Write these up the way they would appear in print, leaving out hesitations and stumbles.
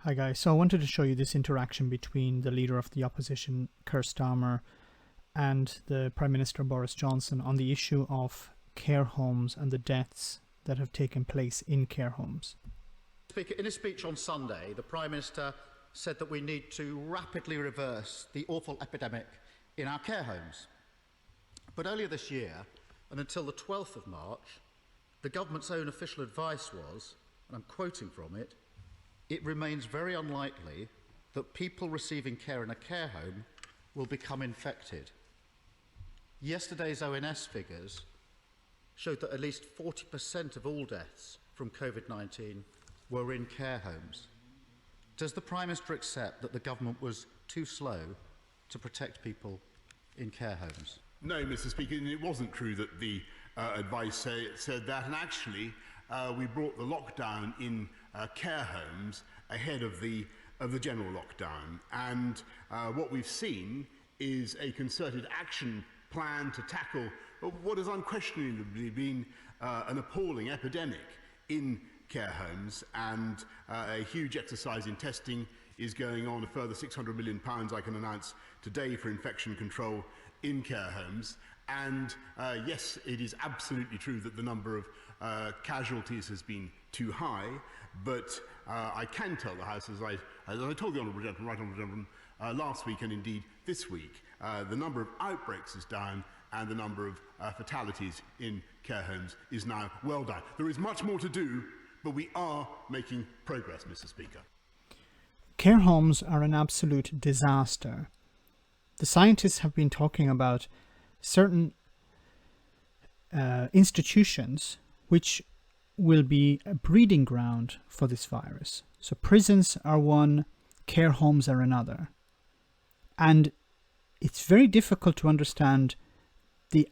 Hi guys, so I wanted to show you this interaction between the leader of the opposition, Keir Starmer, and the Prime Minister Boris Johnson on the issue of care homes and the deaths that have taken place in care homes. Speaker, in a speech on Sunday, the Prime Minister said that we need to rapidly reverse the awful epidemic in our care homes. But earlier this year, and until the 12th of March, the government's own official advice was, and I'm quoting from it, "It remains very unlikely that people receiving care in a care home will become infected." Yesterday's ONS figures showed that at least 40% of all deaths from COVID-19 were in care homes. Does the Prime Minister accept that the government was too slow to protect people in care homes? No, Mr. Speaker, it wasn't true that the advice said that, and actually we brought the lockdown in care homes ahead of the general lockdown, and what we've seen is a concerted action plan to tackle what has unquestionably been an appalling epidemic in care homes, and a huge exercise in testing is going on. A further £600 million I can announce today for infection control in care homes. And yes, it is absolutely true that the number of casualties has been too high, but I can tell the House, as I told the Honourable Gentleman, Right Honourable Gentleman, last week and indeed this week, the number of outbreaks is down and the number of fatalities in care homes is now well down. There is much more to do, but we are making progress, Mr. Speaker. Care homes are an absolute disaster. The scientists have been talking about certain institutions which will be a breeding ground for this virus. So prisons are one, care homes are another. And it's very difficult to understand the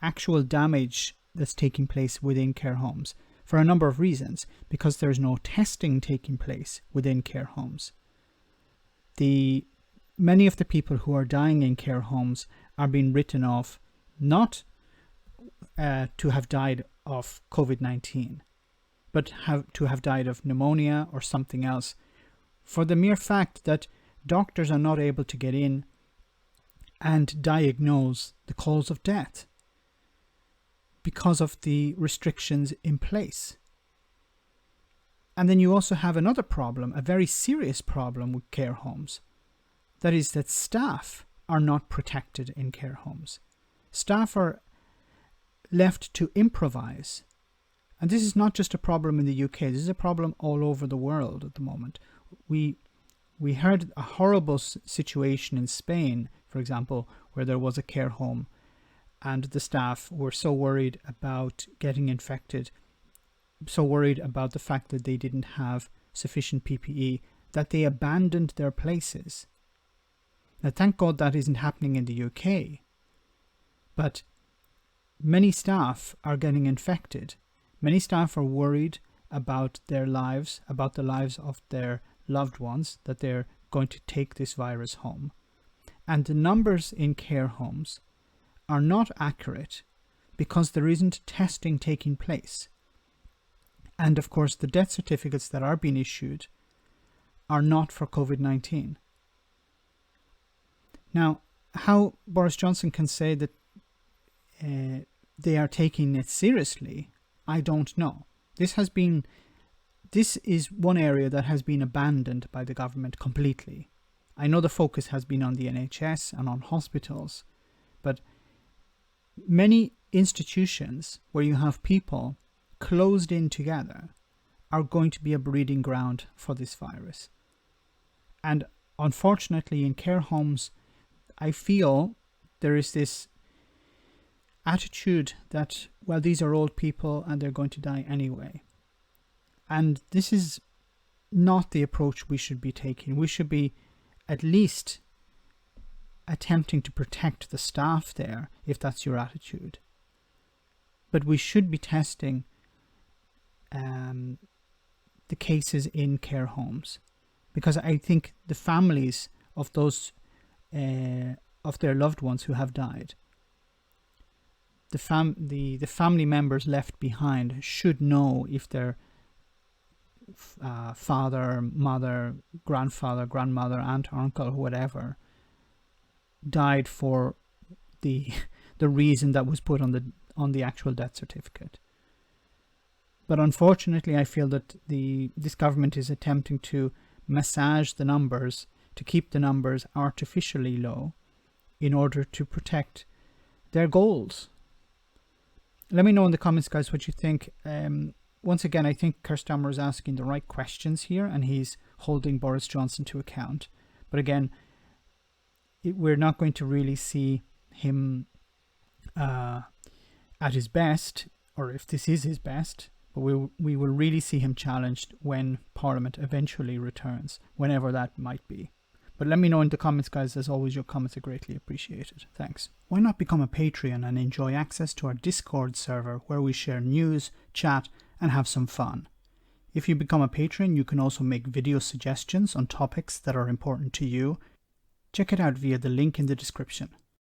actual damage that's taking place within care homes for a number of reasons, because there's no testing taking place within care homes. Many of the people who are dying in care homes are being written off not to have died of COVID-19, but to have died of pneumonia or something else, for the mere fact that doctors are not able to get in and diagnose the cause of death because of the restrictions in place. And then you also have another problem, a very serious problem with care homes. That is that staff are not protected in care homes. Staff are left to improvise. And this is not just a problem in the UK, this is a problem all over the world at the moment. We heard a horrible situation in Spain, for example, where there was a care home and the staff were so worried about getting infected, so worried about the fact that they didn't have sufficient PPE, that they abandoned their places. Now, thank God that isn't happening in the UK, but many staff are getting infected. Many staff are worried about their lives, about the lives of their loved ones, that they're going to take this virus home. And the numbers in care homes are not accurate because there isn't testing taking place. And of course, the death certificates that are being issued are not for COVID-19. Now, how Boris Johnson can say that they are taking it seriously, I don't know. This is one area that has been abandoned by the government completely. I know the focus has been on the NHS and on hospitals, but many institutions where you have people closed in together are going to be a breeding ground for this virus. And unfortunately, in care homes, I feel there is this attitude that, well, these are old people and they're going to die anyway. And this is not the approach we should be taking. We should be at least attempting to protect the staff there, if that's your attitude. But we should be testing the cases in care homes, because I think the families of those of their loved ones who have died, the family members left behind should know if their father, mother, grandfather, grandmother, aunt, uncle, whatever, died for the reason that was put on the actual death certificate. But unfortunately, I feel that this government is attempting to massage the numbers, to keep the numbers artificially low in order to protect their goals. Let me know in the comments, guys, what you think. Once again, I think Keir Starmer is asking the right questions here, and he's holding Boris Johnson to account. But again, we're not going to really see him at his best, or if this is his best, but we will really see him challenged when Parliament eventually returns, whenever that might be. But let me know in the comments, guys. As always, your comments are greatly appreciated. Thanks. Why not become a Patreon and enjoy access to our Discord server where we share news, chat, and have some fun. If you become a patron, you can also make video suggestions on topics that are important to you. Check it out via the link in the description.